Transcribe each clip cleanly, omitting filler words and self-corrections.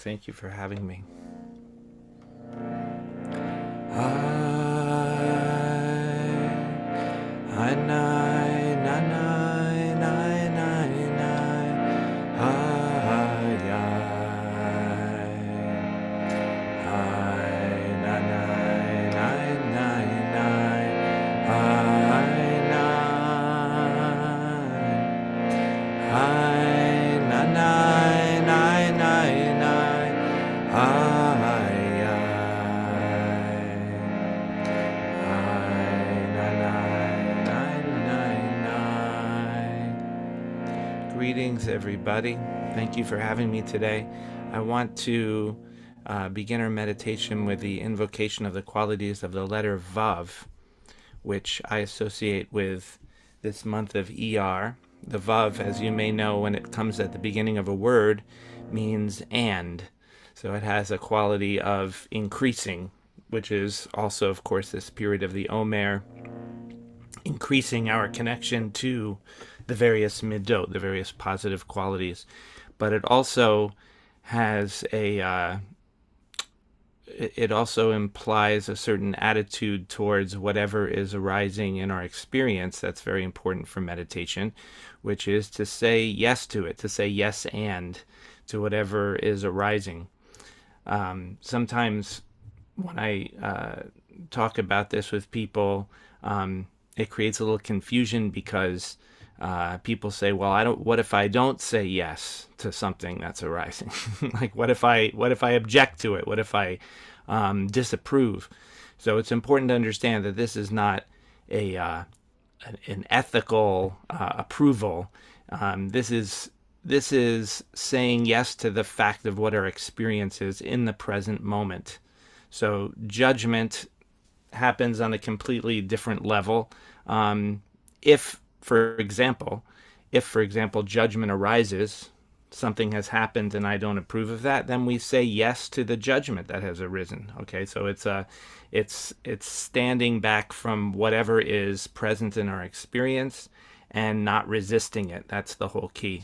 Thank you for having me. Greetings, everybody. Thank you for having me today. I want to begin our meditation with the invocation of the qualities of the letter Vav, which I associate with this month of ER. The Vav, as you may know, when it comes at the beginning of a word, means and. So it has a quality of increasing, which is also, of course, this period of the Omer, increasing our connection to the various midot, the various positive qualities. But it also has it also implies a certain attitude towards whatever is arising in our experience. That's very important for meditation, which is to say yes to it, to say yes and to whatever is arising. Sometimes when I talk about this with people, it creates a little confusion because people say, "Well, what if I don't say yes to something that's arising? Like, what if I object to it? What if I disapprove?" So it's important to understand that this is not an ethical approval. This is saying yes to the fact of what our experience is in the present moment. So judgment happens on a completely different level. If, for example, judgment arises, something has happened and I don't approve of that, then we say yes to the judgment that has arisen. Okay, so it's standing back from whatever is present in our experience and not resisting it. That's the whole key.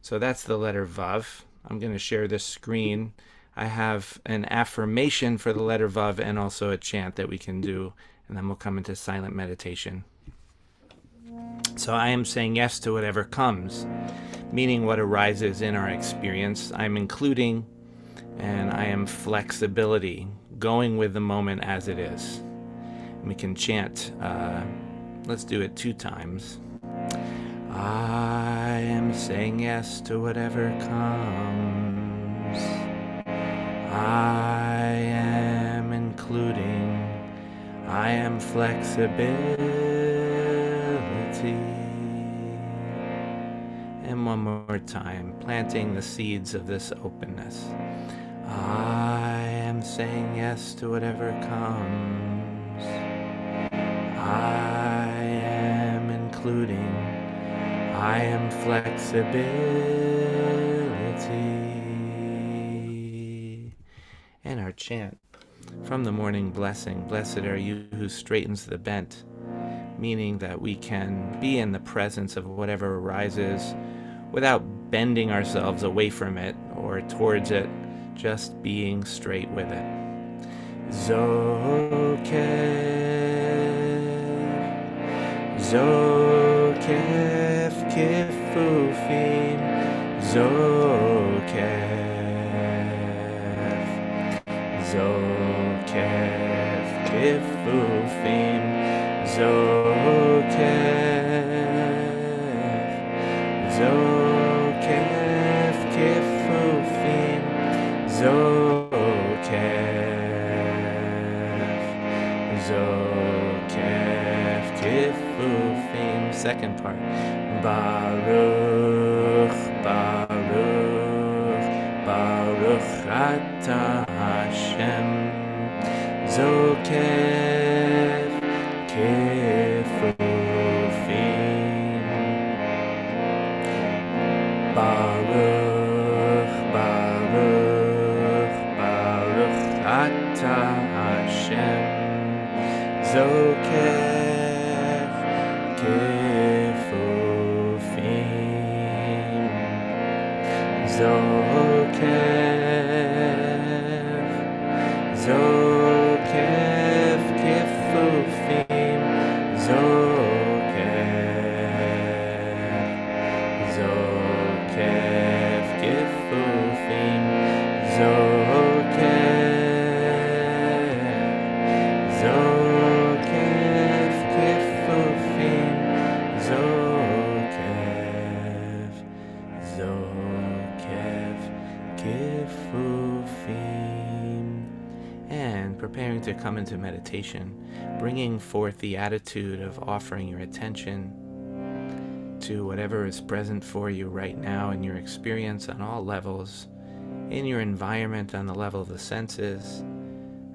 So that's the letter Vav. I'm going to share this screen. I have an affirmation for the letter Vav and also a chant that we can do, and then we'll come into silent meditation. So I am saying yes to whatever comes, meaning what arises in our experience. I'm including, and I am flexibility, going with the moment as it is. And we can chant, let's do it 2 times. I am saying yes to whatever comes. I am including, I am flexibility. And one more time, planting the seeds of this openness. I am saying yes to whatever comes. I am including, I am flexibility. And our chant from the morning blessing, blessed are you who straightens the bent, meaning that we can be in the presence of whatever arises without bending ourselves away from it or towards it, just being straight with it. Zokef, Zokef kifufim, Zokef, Zokef kifufim, Zokef, Zokef kifufim, Zokef, Zokef kifufim. Second part. Baruch, Baruch, Baruch Ata Hashem, Zokef kifufim. Baruch, Baruch, Baruch Ata Hashem, Zokef kifufim. Zokef, Zokef kefufim, zokef, zokef kefufim. And preparing to come into meditation, bringing forth the attitude of offering your attention to whatever is present for you right now in your experience on all levels, in your environment on the level of the senses,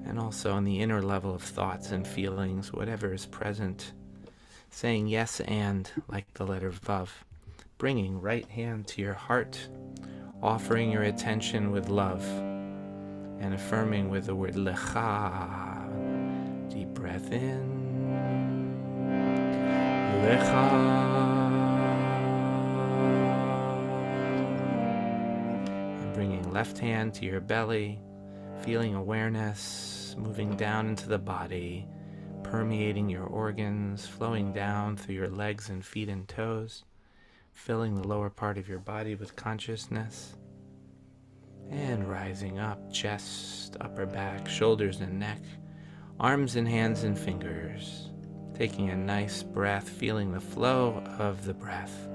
and also on the inner level of thoughts and feelings, whatever is present. Saying yes and, like the letter Vav. Bringing right hand to your heart, offering your attention with love, and affirming with the word Lecha. Deep breath in. Lecha. And bringing left hand to your belly, feeling awareness moving down into the body, permeating your organs, flowing down through your legs and feet and toes, filling the lower part of your body with consciousness, and rising up, chest, upper back, shoulders and neck, arms and hands and fingers, taking a nice breath, feeling the flow of the breath,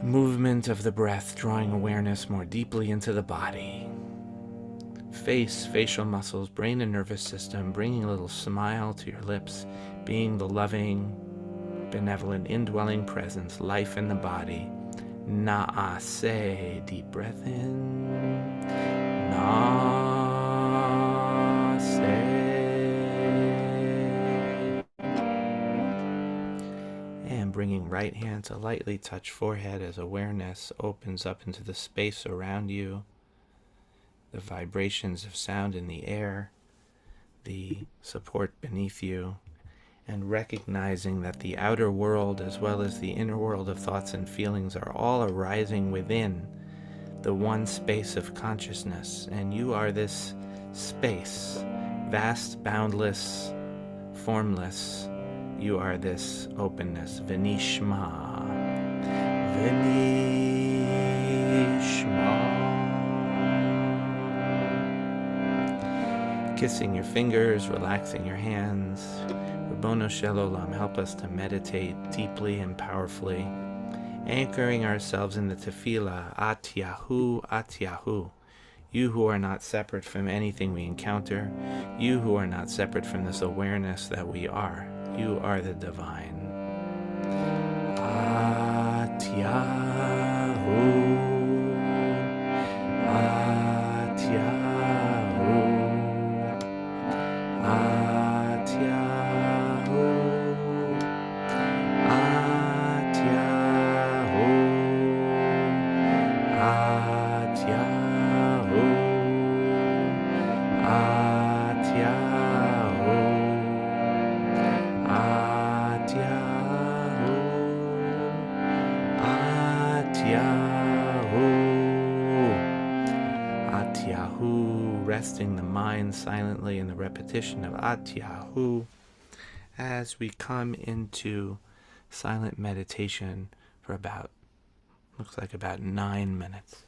movement of the breath, drawing awareness more deeply into the body. Face, facial muscles, brain and nervous system, bringing a little smile to your lips, being the loving, benevolent, indwelling presence, life in the body. Na'aseh, deep breath in. Na'aseh. And bringing right hand to lightly touch forehead as awareness opens up into the space around you, the vibrations of sound in the air, the support beneath you, and recognizing that the outer world as well as the inner world of thoughts and feelings are all arising within the one space of consciousness, and you are this space, vast, boundless, formless. You are this openness. V'nishma. V'nishma. Kissing your fingers, relaxing your hands. Rabbono Shel Olam, help us to meditate deeply and powerfully, anchoring ourselves in the tefillah, At Yahu, At Yahu. You who are not separate from anything we encounter, you who are not separate from this awareness that we are. You are the divine. At Yahu, At Yahu. At Yahu, At Yahu, At Yahu, At Yahu, At Yahu, At Yahu. At Yahu, resting the mind silently in the repetition of At Yahu as we come into silent meditation for looks like about 9 minutes.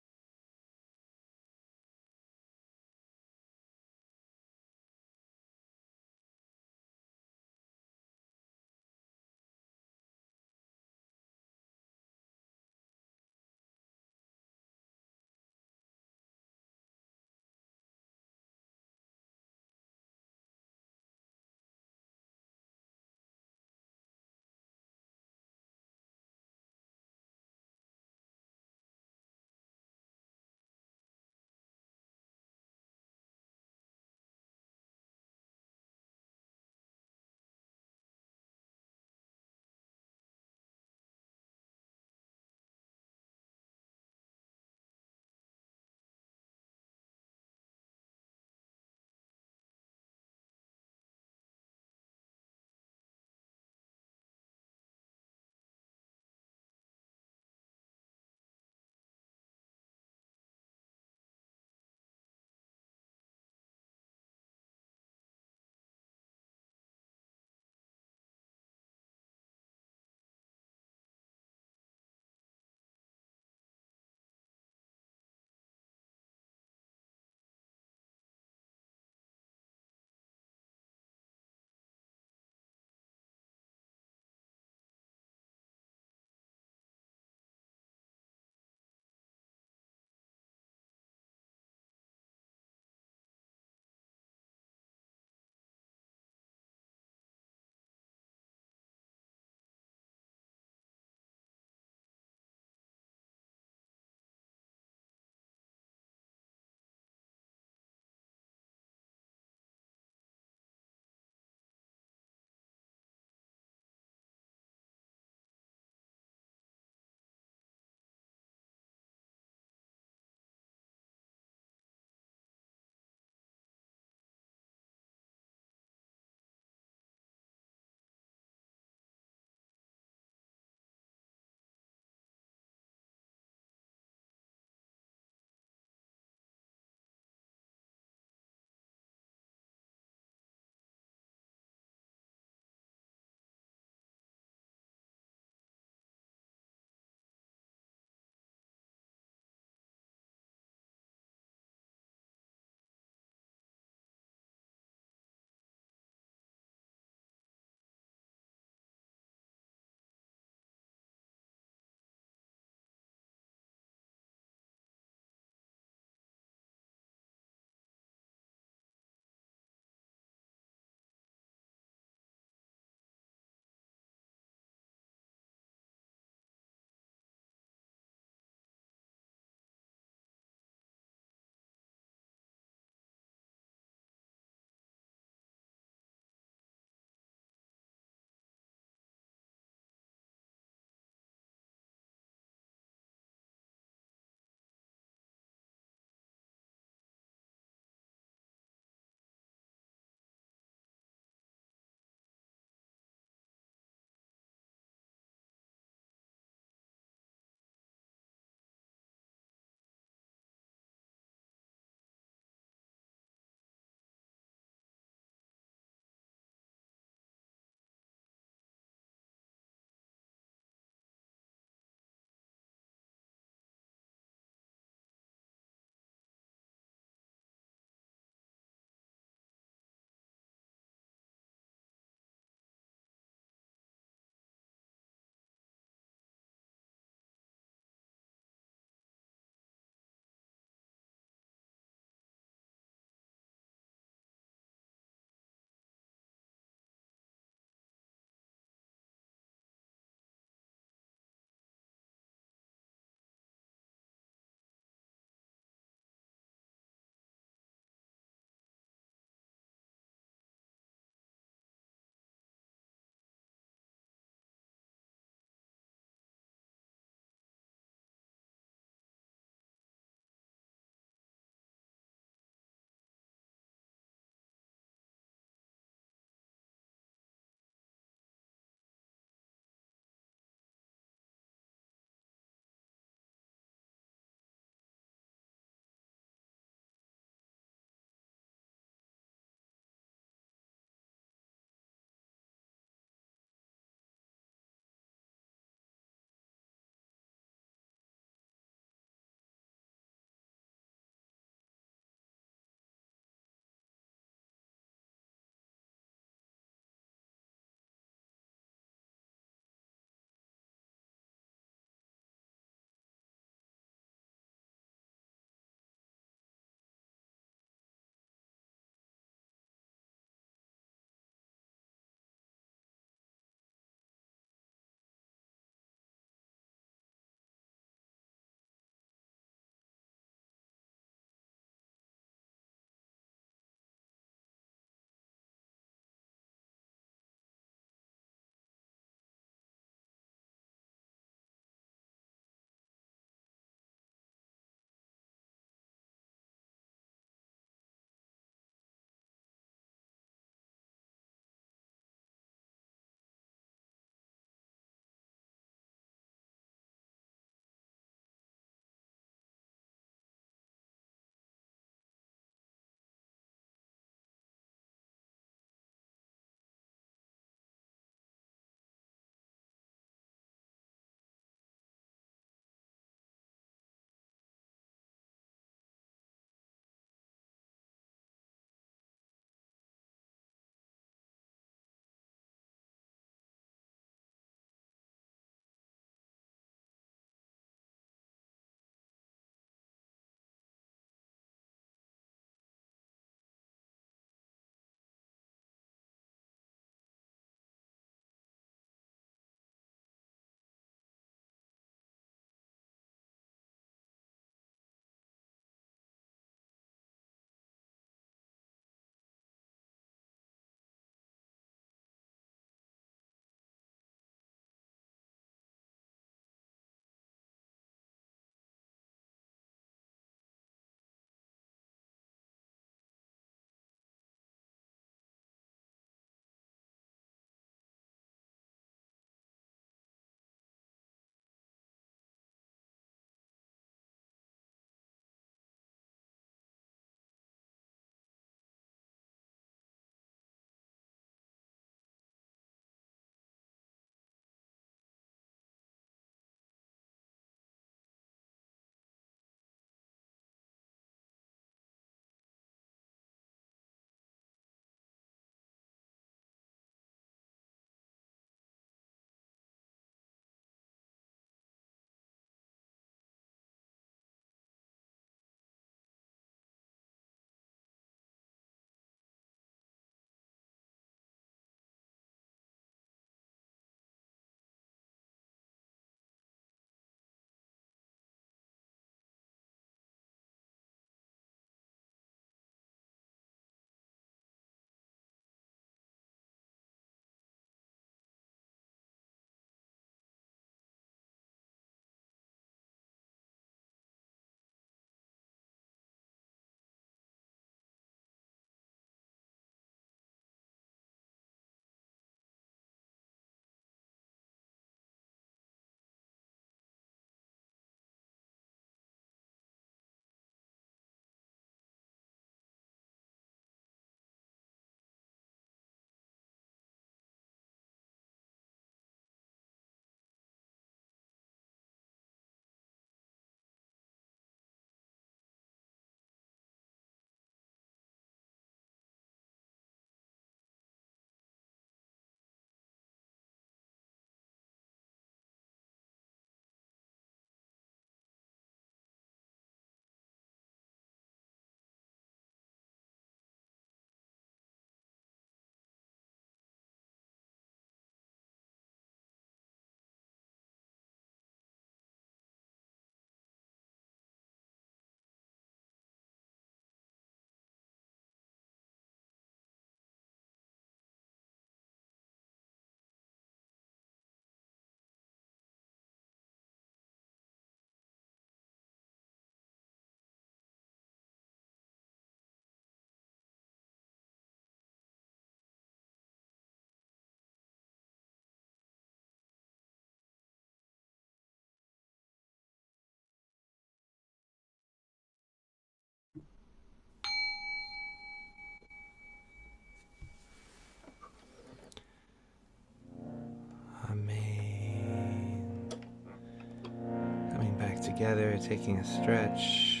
together, taking a stretch.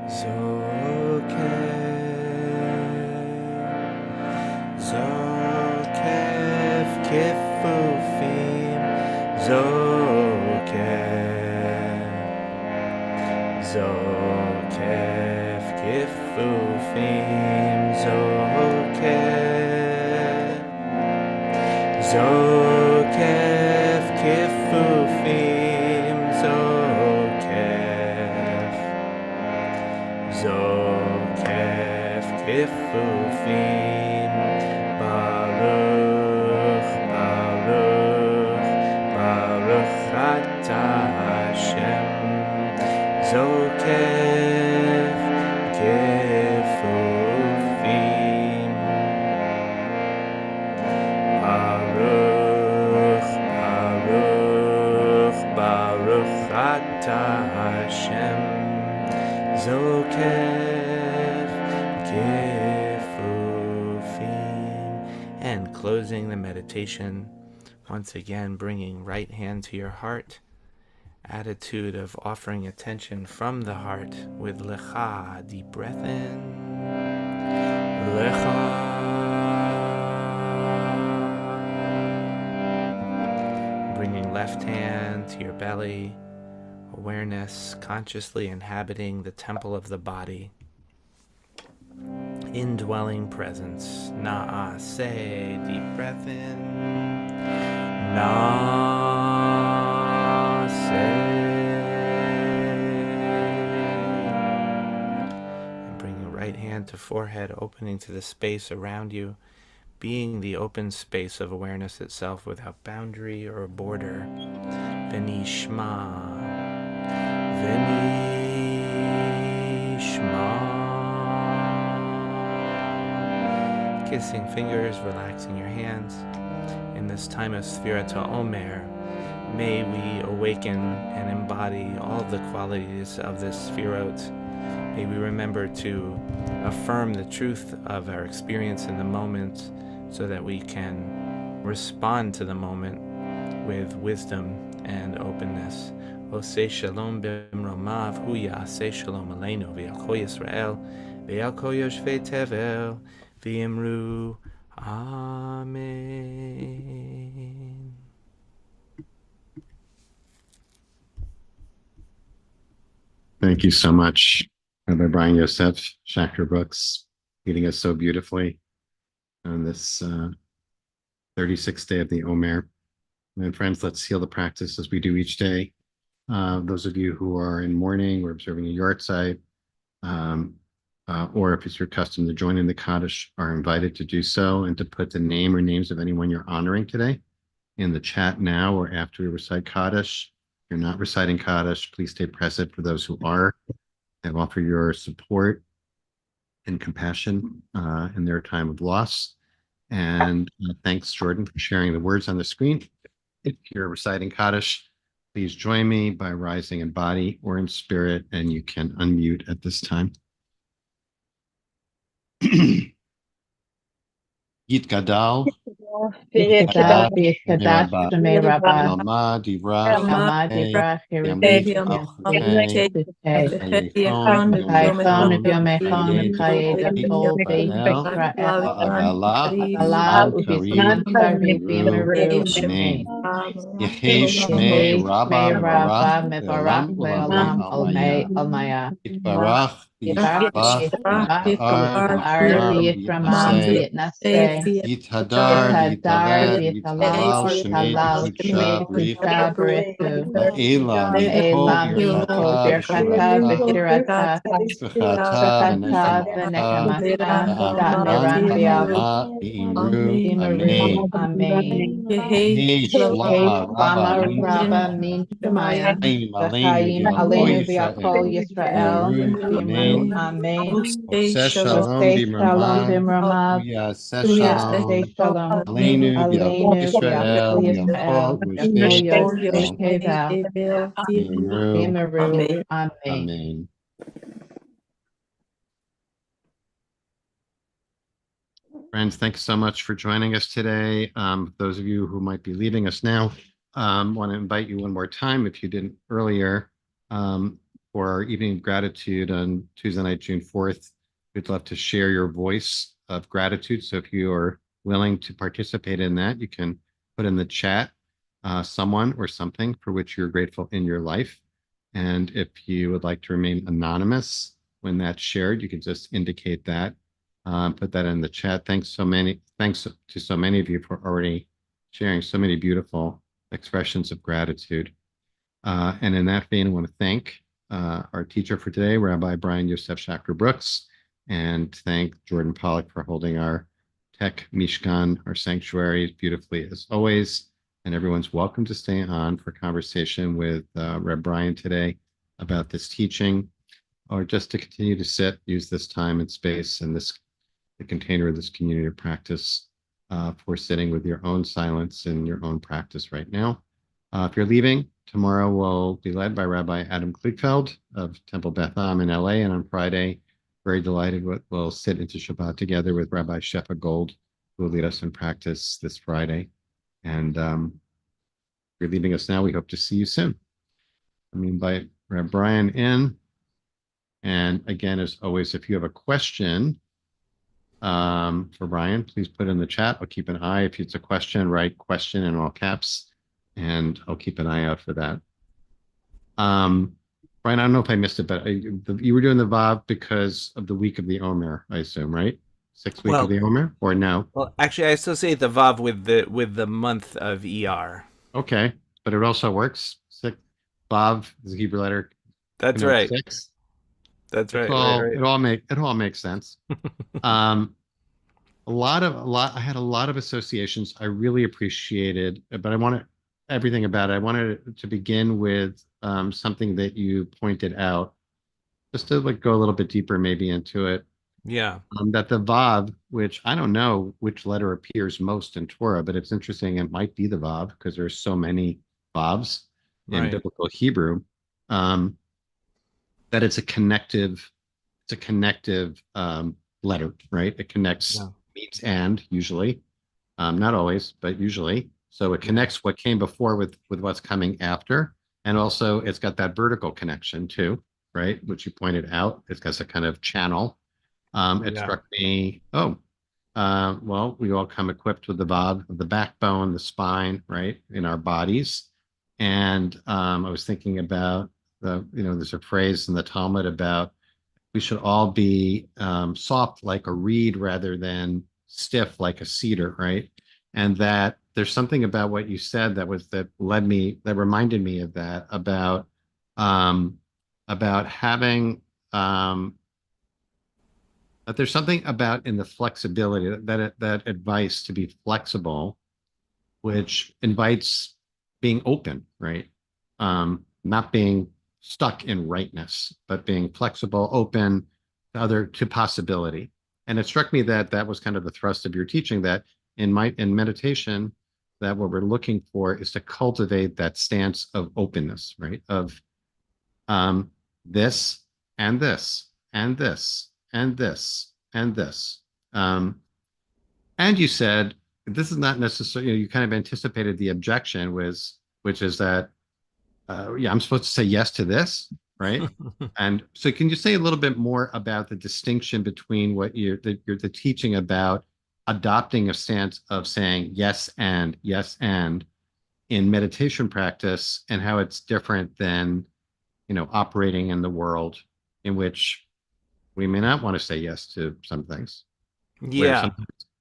Zokef kifufim, Zokef kifufim, Zokef kifufim, Zokef kifufim, Baruch, Baruch, Baruch atah Hashem, Zokef kifufim, Baruch, Baruch, Baruch atah Hashem, Zokef kifufim. And closing the meditation, once again bringing right hand to your heart, attitude of offering attention from the heart with Lecha, deep breath in, Lecha. Bringing left hand to your belly, awareness consciously inhabiting the temple of the body, indwelling presence, Na'aseh, deep breath in, and bringing right hand to forehead, opening to the space around you, being the open space of awareness itself without boundary or border. V'nishma, kissing fingers, relaxing your hands. In this time of Sfirat HaOmer, may we awaken and embody all of the qualities of this Sfirot. May we remember to affirm the truth of our experience in the moment so that we can respond to the moment with wisdom and openness. Oseh shalom b'mromav, hu ya'aseh shalom aleinu, v'yal kol Yisrael, v'yal kol yoshvei tevel, v'yimru Amen. Thank you so much, Rabbi Brian Yosef, Schachter-Brooks, leading us so beautifully on this 36th day of the Omer. And friends, let's seal the practice as we do each day. Those of you who are in mourning or observing a yard site, or if it's your custom to join in the Kaddish, are invited to do so and to put the name or names of anyone you're honoring today in the chat now or after we recite Kaddish. If you're not reciting Kaddish, please stay present for those who are and offer your support and compassion in their time of loss. And thanks, Jordan, for sharing the words on the screen. If you're reciting Kaddish, please join me by rising in body or in spirit, and you can unmute at this time. Yitgadal, Yitgadal v'yitkadash shemei Rabbi, Yama Divra, Yama Divra Yamlich Chiruvim Malchutei, Yamlichutei, V'chayechon V'chayechon V'yomechon v'chayed Kol Beit Israel, Yisrael, V'agala Ala Uvizman Karim uvizman karim V'imru v'imru Amen. amen. Yehi Shmei Yehi Rabba shmei Mevarach Rabba mevarach Ve'olam Ulamim le'olam Almaya. almaya. Yitbarach Yibarach V'yishbach v'yishbach V'yit'ar v'yitar V'yit'aseh. v'yitnaseh. Yithadar, Yitadar Yithalel, v'yitalal Yithalal, Shemei v'yitalal Kusha shmei Brithu, kusha b'ritu. La'ela, Mikol, La'ela mikol Birchata, birchata V'shirata, v'shirata Shvechata, shvachata V'nechamata, v'nechamata Da'aviram, da'aviram Ba'alma, Be'imru, v'yamru Amen. amen. Yehi Yehi Shlama, Rabba, shlama Min rabba Shemaya, min shemaya. Chaim Aleinu, V'chaim V'Yakol aleinu Yisrael, v'yakol Yisrael. Be'imru, V'yamru Amen. amen. Oseh Shalom, Oseh shalom B'mramav, b'mramav. Uyaseh Ya'aseh Shalom, shalom. Aleinu, V'Yakol Aleinu v'yakol Yisrael, V'Yakol Yisrael. V'yakol Yoshvei yoshvei Tevel. tevel. V'imru, V'yamru amen. Amen. Friends, thanks so much for joining us today. Those of you who might be leaving us now, want to invite you one more time, if you didn't earlier, for our evening of gratitude on Tuesday night, June 4th. We'd love to share your voice of gratitude. So if you are willing to participate in that, you can put in the chat someone or something for which you're grateful in your life. And if you would like to remain anonymous when that's shared, you can just indicate that. Put that in the chat. Thanks to so many of you for already sharing so many beautiful expressions of gratitude. And in that vein, I want to thank our teacher for today, Rabbi Brian Yosef Schachter-Brooks, and thank Jordan Pollack for holding our tech Mishkan, our sanctuary, beautifully as always. And everyone's welcome to stay on for conversation with Reb Brian today about this teaching, or just to continue to sit, use this time and space and the container of this community of practice for sitting with your own silence and your own practice right now. If you're leaving, tomorrow will be led by Rabbi Adam Klickfeld of Temple Beth Am in LA. And on Friday, very delighted, we'll sit into Shabbat together with Rabbi Shefa Gold, who will lead us in practice this Friday. And if you're leaving us now, we hope to see you soon. Let me invite Rabbi Brian in. And again, as always, if you have a question for Brian, please put in the chat. I'll keep an eye. If it's a question, write question in all caps, and I'll keep an eye out for that. Brian, I don't know if I missed it, but you were doing the Vav because of the week of the Omer, I assume, right? 6th week of the Omer, or no? Well, actually, I associate the Vav with the month of ER. Okay, but it also works. Vav is a Hebrew letter. That's right. 6. That's right. It all makes sense. I had a lot of associations I really appreciated, but I wanted everything about it. I wanted to begin with something that you pointed out, just to go a little bit deeper maybe into it. Yeah. That the Vav, which I don't know which letter appears most in Torah, but it's interesting. It might be the Vav because there's so many Vavs in biblical Hebrew. That it's a connective letter, right? It connects means and usually, not always, but usually. So it connects what came before with what's coming after, and also it's got that vertical connection too, right? Which you pointed out. It's got a kind of channel. It struck me. Well, we all come equipped with the Vav of the backbone, the spine, right, in our bodies. And I was thinking about there's a phrase in the Talmud about we should all be soft like a reed rather than stiff like a cedar, right? And that there's something about what you said that reminded me of that, about having that there's something about in the flexibility, that advice to be flexible, which invites being open, right? Not being stuck in rightness, but being flexible, open to possibility. And it struck me that was kind of the thrust of your teaching, that in meditation, that what we're looking for is to cultivate that stance of openness, right? Of this and this and this and this and this. And you said this is not necessarily, you kind of anticipated the objection, which is that I'm supposed to say yes to this, right? And so can you say a little bit more about the distinction between what the teaching about adopting a stance of saying yes and in meditation practice, and how it's different than operating in the world in which we may not want to say yes to some things. Yeah.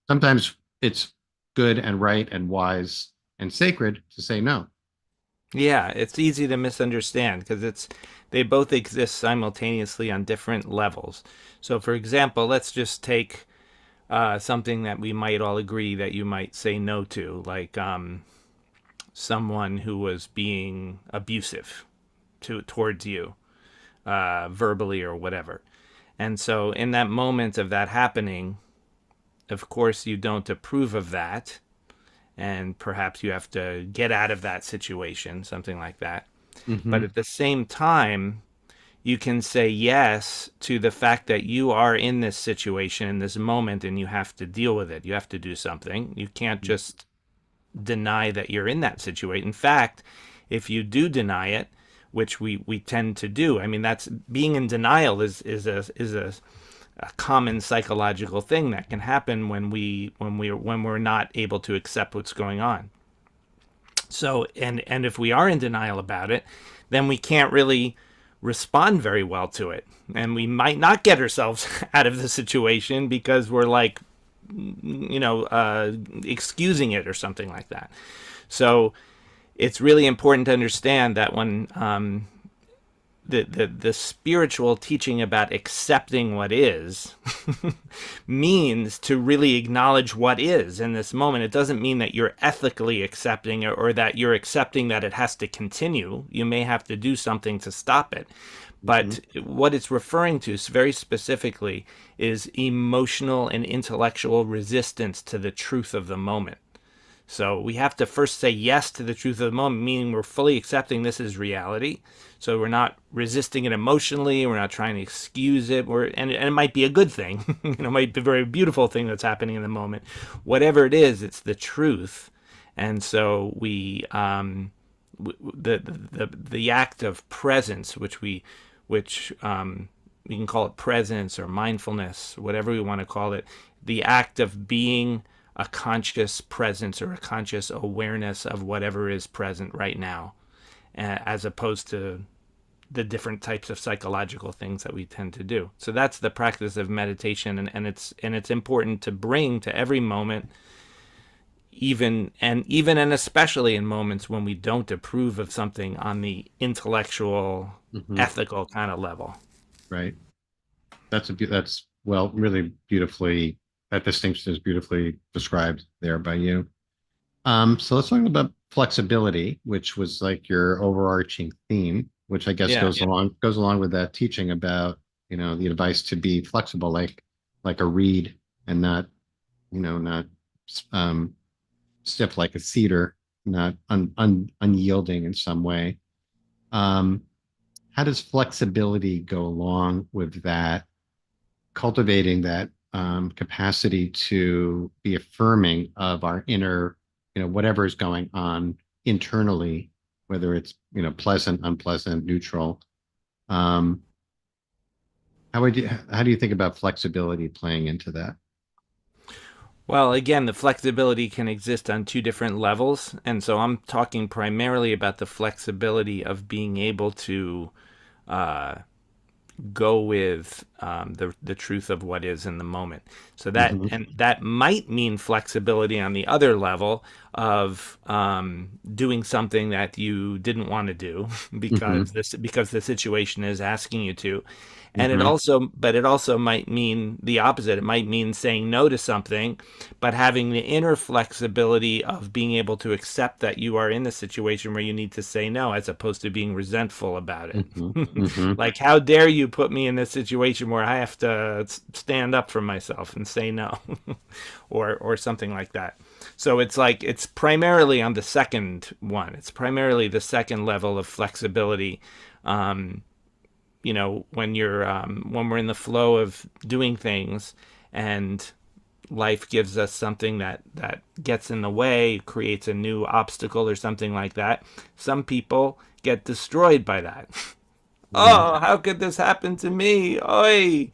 Sometimes it's good and right and wise and sacred to say no. Yeah, it's easy to misunderstand because they both exist simultaneously on different levels. So, for example, let's just take something that we might all agree that you might say no to, like someone who was being abusive towards you, verbally or whatever. And so, in that moment of that happening, of course, you don't approve of that. And perhaps you have to get out of that situation, something like that. Mm-hmm. But at the same time, you can say yes to the fact that you are in this situation, in this moment, and you have to deal with it. You have to do something. You can't just deny that you're in that situation. In fact, if you do deny it, which we tend to do, I mean, that's being in denial is a common psychological thing that can happen when we're not able to accept what's going on. So, and if we are in denial about it, then we can't really respond very well to it, and we might not get ourselves out of the situation because we're like, excusing it or something like that. So it's really important to understand that when the spiritual teaching about accepting what is means to really acknowledge what is in this moment. It doesn't mean that you're ethically accepting it, or that you're accepting that it has to continue. You may have to do something to stop it. But what it's referring to very specifically is emotional and intellectual resistance to the truth of the moment. So we have to first say yes to the truth of the moment, meaning we're fully accepting this is reality. So we're not resisting it emotionally. We're not trying to excuse it. And it might be a good thing. It might be a very beautiful thing that's happening in the moment. Whatever it is, it's the truth. And so the act of presence, which we can call it presence or mindfulness, whatever we want to call it, the act of being a conscious presence or a conscious awareness of whatever is present right now, as opposed to the different types of psychological things that we tend to do. So that's the practice of meditation, and it's important to bring to every moment, even and especially in moments when we don't approve of something on the intellectual, ethical kind of level. Right. That's really beautifully, that distinction is beautifully described there by you. So let's talk about flexibility, which was like your overarching theme, which I guess goes along with that teaching about, the advice to be flexible, like a reed, and not stiff like a cedar, not unyielding in some way. How does flexibility go along with that, cultivating that capacity to be affirming of our inner, whatever is going on internally, whether it's, pleasant, unpleasant, neutral? How do you think about flexibility playing into that? Well, again, the flexibility can exist on two different levels. And so I'm talking primarily about the flexibility of being able to go with the truth of what is in the moment. So that might mean flexibility on the other level of doing something that you didn't want to do because the situation is asking you to. And it also might mean the opposite. It might mean saying no to something, but having the inner flexibility of being able to accept that you are in a situation where you need to say no, as opposed to being resentful about it. Like, how dare you put me in this situation where I have to stand up for myself and say no, or something like that. So it's primarily on the second one. It's primarily the second level of flexibility. When we're in the flow of doing things, and life gives us something that gets in the way, creates a new obstacle or something like that. Some people get destroyed by that. Oh, how could this happen to me? Oi,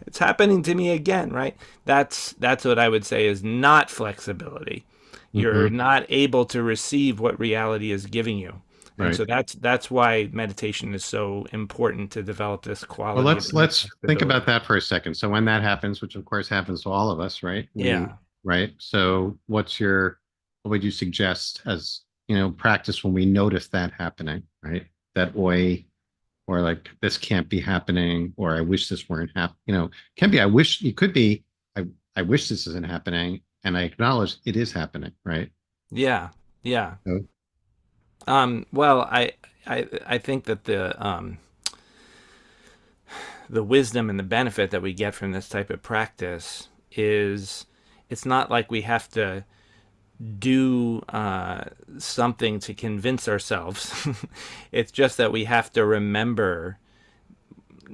it's happening to me again, right? That's what I would say is not flexibility. You're not able to receive what reality is giving you. And so that's why meditation is so important, to develop this quality. Well, let's think about that for a second. So when that happens, which of course happens to all of us, right? Right. So what would you suggest as, practice when we notice that happening, right? That or like, this can't be happening, or I wish this weren't happening. Can be, it could be, I wish this isn't happening, and I acknowledge it is happening, right? Yeah. So, well, I think that the wisdom and the benefit that we get from this type of practice is, it's not like we have to do something to convince ourselves. It's just that we have to remember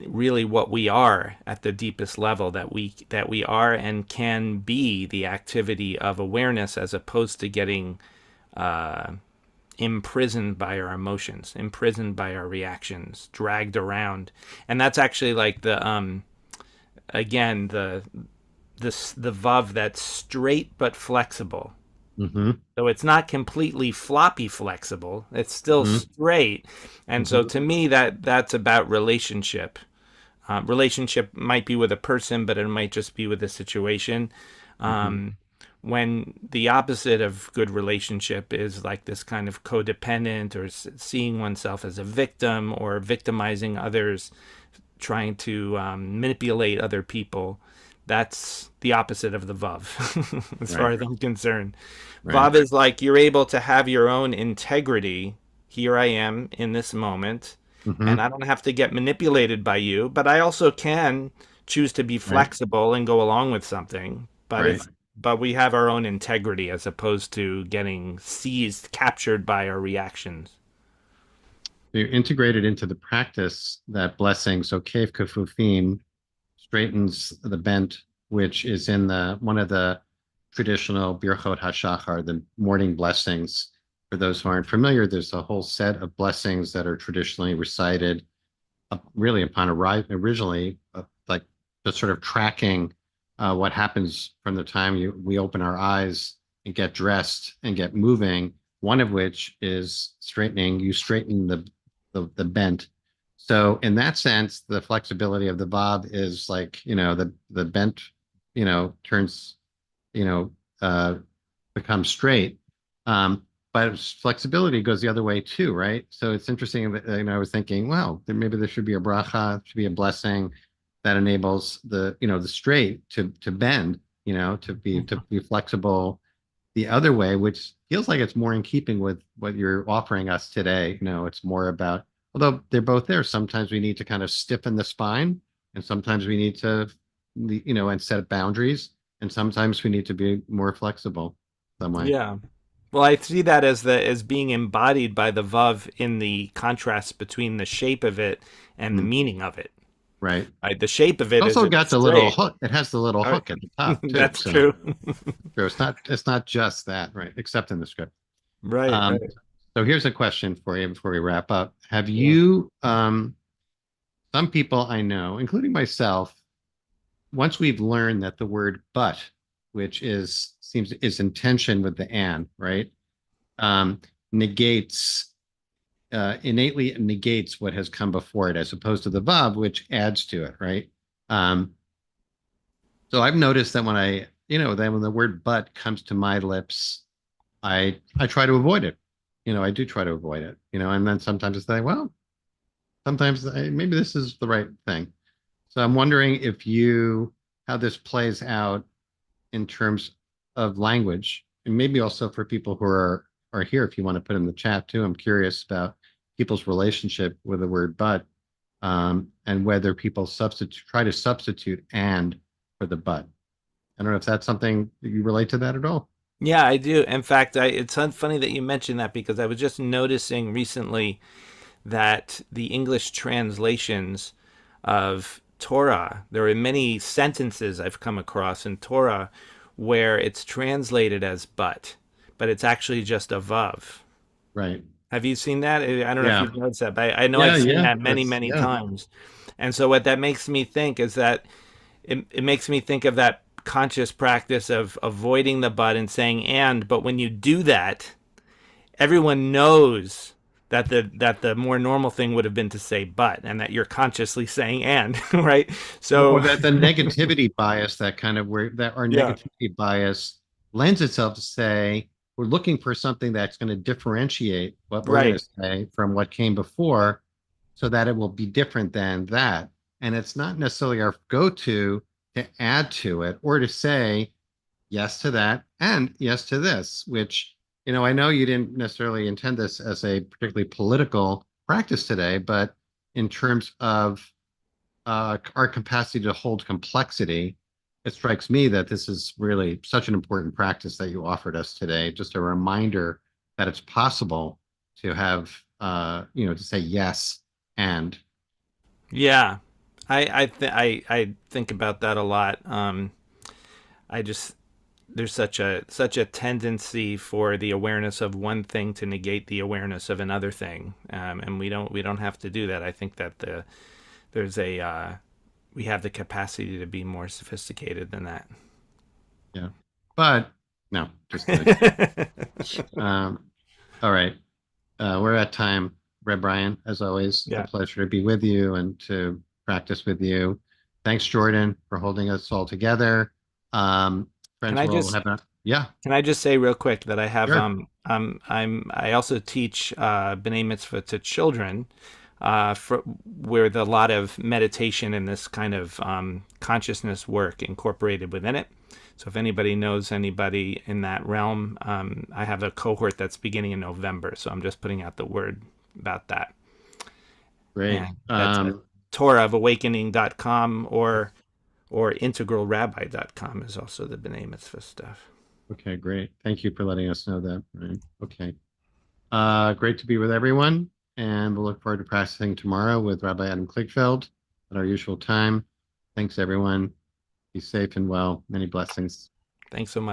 really what we are at the deepest level, that we are and can be the activity of awareness, as opposed to getting imprisoned by our emotions, imprisoned by our reactions, dragged around. And that's actually like the again the vav that's straight but flexible. Mm-hmm. So it's not completely floppy flexible. It's still Mm-hmm. straight. And so Mm-hmm. to me, that's about relationship. Relationship might be with a person, but it might just be with a situation. Mm-hmm. When the opposite of good relationship is like this kind of codependent, or seeing oneself as a victim, or victimizing others, trying to manipulate other people, that's the opposite of the Vav, as far Right. as I'm concerned. Right. Vav is like you're able to have your own integrity. Here I am in this moment, Mm-hmm. and I don't have to get manipulated by you, but I also can choose to be Right. flexible and go along with something. Right. But we have our own integrity, as opposed to getting seized, captured by our reactions. You integrated into the practice that blessing. So Kev Kafufim straightens the bent, which is in the one of the traditional Birchot HaShachar, the morning blessings. For those who aren't familiar, there's a whole set of blessings that are traditionally recited, really upon arrival, originally, like just sort of tracking what happens from the time we open our eyes and get dressed and get moving. One of which is straightening. You straighten the bent. So in that sense, the flexibility of the bob is like, the bent, turns, you know, uh, becomes straight. But flexibility goes the other way too, right? So it's interesting that, I was thinking, well, maybe there should be a bracha, should be a blessing that enables the straight to bend, to be flexible the other way, which feels like it's more in keeping with what you're offering us today. It's more about, although they're both there, sometimes we need to kind of stiffen the spine, and sometimes we need to, and set boundaries, and sometimes we need to be more flexible some way. Yeah. Well, I see that as being embodied by the Vav in the contrast between the shape of it and the Mm, meaning of it. right. Right? The shape of it is Also it's got the little straight. hook. It has the little Right? hook at the top too. That's So, true. it's not just that, right? Except in the script. Right, Um, right. so here's a question for you before we wrap up. Have Yeah. you, some people I know, including myself, once we've learned that the word but, which is in tension with the and, right? Um, negates, innately negates what has come before it, as opposed to the vav, which adds to it, right? Um, so I've noticed that when the word but comes to my lips, I try to avoid it. I do try to avoid it, and then sometimes I say, well, sometimes maybe this is the right thing. So I'm wondering how this plays out in terms of language, and maybe also for people who are here, if you want to put in the chat too. I'm curious about people's relationship with the word but, and whether people try to substitute and for the but. I don't know if that's something that you relate to that at all. Yeah, I do. In fact, it's funny that you mentioned that, because I was just noticing recently that the English translations of Torah, there are many sentences I've come across in Torah where it's translated as but it's actually just a vav. Right. Have you seen that? I don't know if Yeah. you've noticed that, but I know Yeah. I've seen Yeah. that many, That's many yeah. times. And so what that makes me think is that it makes me think of that conscious practice of avoiding the but and saying and, but when you do that, everyone knows that the more normal thing would have been to say but, and that you're consciously saying and, right? Or So that the negativity bias, that kind of where that our yeah, negativity bias lends itself to say we're looking for something that's going to differentiate what we're going right. to say from what came before, so that it will be different than that. And it's not necessarily our go-to to add to it or to say yes to that and yes to this, which, I know you didn't necessarily intend this as a particularly political practice today, but in terms of our capacity to hold complexity, it strikes me that this is really such an important practice that you offered us today. Just a reminder that it's possible to have, to say yes and. Yeah. I think about that a lot. I just there's such a tendency for the awareness of one thing to negate the awareness of another thing, and we don't have to do that. I think that there's a we have the capacity to be more sophisticated than that. Yeah. But no, just kidding. All right. We're at time. Red Brian, as always, a Yeah. pleasure to be with you and to practice with you. Thanks, Jordan, for holding us all together. Can Friends I will just have a, yeah, Can I just say real quick that I have sure. I also teach B'nai Mitzvah to children, with a lot of meditation and this kind of consciousness work incorporated within it. So if anybody knows anybody in that realm, I have a cohort that's beginning in November. So I'm just putting out the word about that. Great. And that's at TorahOfAwakening.com, or integralrabbi.com is also the B'nai Mitzvah stuff. Okay, great. Thank you for letting us know that, Brian. Okay. Great to be with everyone, and we'll look forward to practicing tomorrow with Rabbi Adam Kligfeld at our usual time. Thanks, everyone. Be safe and well. Many blessings. Thanks so much.